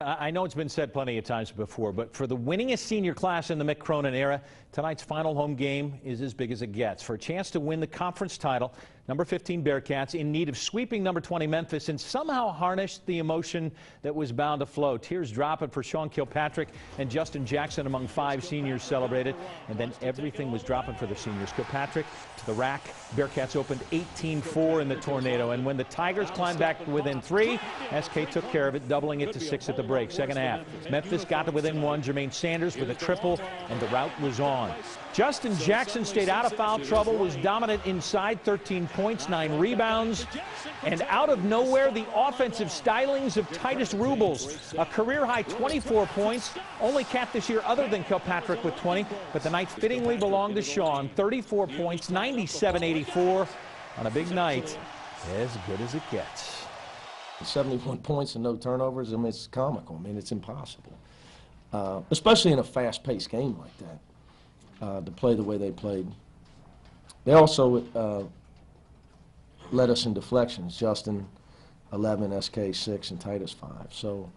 I know it's been said plenty of times before, but for the winningest senior class in the Mick Cronin era, tonight's final home game is as big as it gets. For a chance to win the conference title, number 15 Bearcats in need of sweeping number 20 Memphis and somehow harnessed the emotion that was bound to flow. Tears dropping for Sean Kilpatrick and Justin Jackson among 5 seniors celebrated, and then everything was dropping for the seniors. Kilpatrick to the rack. Bearcats opened 18-4 in the tornado, and when the Tigers climbed back within 3, SK took care of it, doubling it to 6 at the break. Second half, Memphis got to within 1. Jermaine Sanders with a triple, and the rout was on. Justin Jackson stayed out of foul trouble, was dominant inside, 13 points, 9 rebounds, and out of nowhere, the offensive stylings of Titus Rubles, a career-high 24 points, only cat this year other than Kilpatrick with 20, but the night fittingly belonged to Sean, 34 points, 97-84, on a big night, as good as it gets. 71 points and no turnovers, I mean, it's comical. I mean, it's impossible, especially in a fast-paced game like that, to play the way they played. They also led us in deflections, Justin 11, SK 6, and Titus 5. So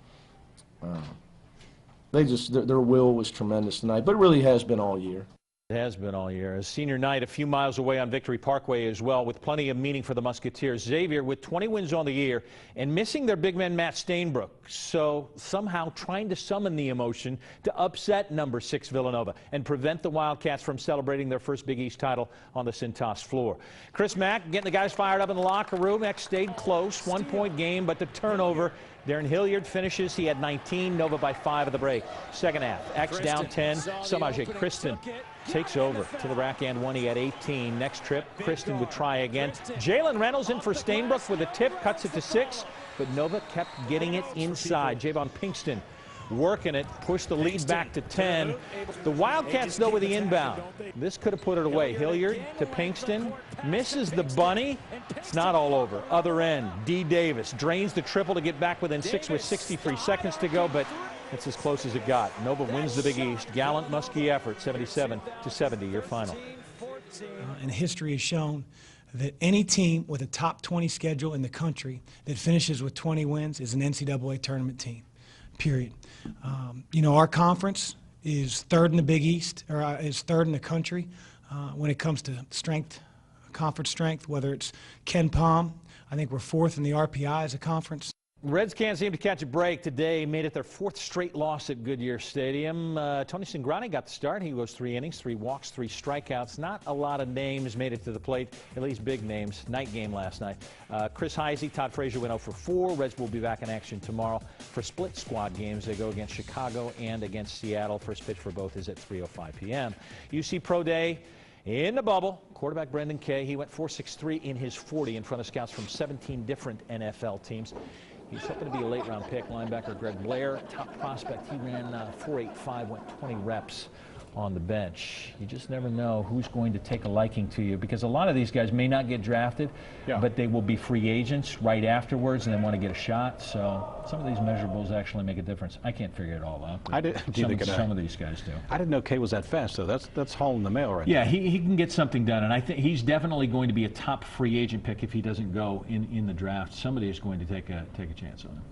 their will was tremendous tonight, but it really has been all year. It has been all year. A senior night a few miles away on Victory Parkway as well, with plenty of meaning for the Musketeers. Xavier with 20 wins on the year and missing their big man Matt Stainbrook, so somehow trying to summon the emotion to upset number 6 Villanova and prevent the Wildcats from celebrating their first Big East title on the Cintas floor. Chris Mack getting the guys fired up in the locker room. X stayed close, 1-point game, but the turnover. Darren Hilliard finishes. He had 19. Nova by 5 of the break. Second half, X down 10. Samaje Kristen takes over to the rack and 1. He had 18. Next trip, Kristen would try again. Jalen Reynolds in for Stainbrook with a tip, cuts it to 6, but Nova kept getting it inside. Javon Pinkston working it, pushed the lead back to 10. The Wildcats, though, with the inbound. This could have put it away. Hilliard to Pinkston, misses the bunny. It's not all over. Other end, D. Davis drains the triple to get back within 6 with 63 seconds to go, but it's as close as it got. Nova wins the Big East. Gallant, musky effort, 77-70, your final. And history has shown that any team with a top 20 schedule in the country that finishes with 20 wins is an NCAA tournament team. Period. You know, our conference is 3rd in the Big East, or is 3rd in the country when it comes to strength, conference strength, whether it's Ken Palm. I think we're 4th in the RPI as a conference. Reds can't seem to catch a break today. Made it their 4th straight loss at Goodyear Stadium. Tony Cingrani got the start. He goes 3 innings, 3 walks, 3 strikeouts. Not a lot of names made it to the plate, at least big names. Night game last night. Chris Heisey, Todd Frazier went 0 for 4. Reds will be back in action tomorrow for split squad games. They go against Chicago and against Seattle. First pitch for both is at 3:05 p.m. UC Pro Day in the bubble. Quarterback Brendan Kay, he went 4.63 in his 40 in front of scouts from 17 different NFL teams. He's hoping to be a late-round pick. Linebacker Greg Blair, top prospect. He ran 4.85, went 20 reps on the bench. You just never know who's going to take a liking to you, because a lot of these guys may not get drafted, but they will be free agents right afterwards and then want to get a shot. So some of these measurables actually make a difference. I can't figure it all out. Some of these guys do. I didn't know Kay was that fast, though. That's hauling the mail right now. Yeah, now. he can get something done, and I think he's definitely going to be a top free agent pick if he doesn't go in the draft. Somebody is going to take a chance on him.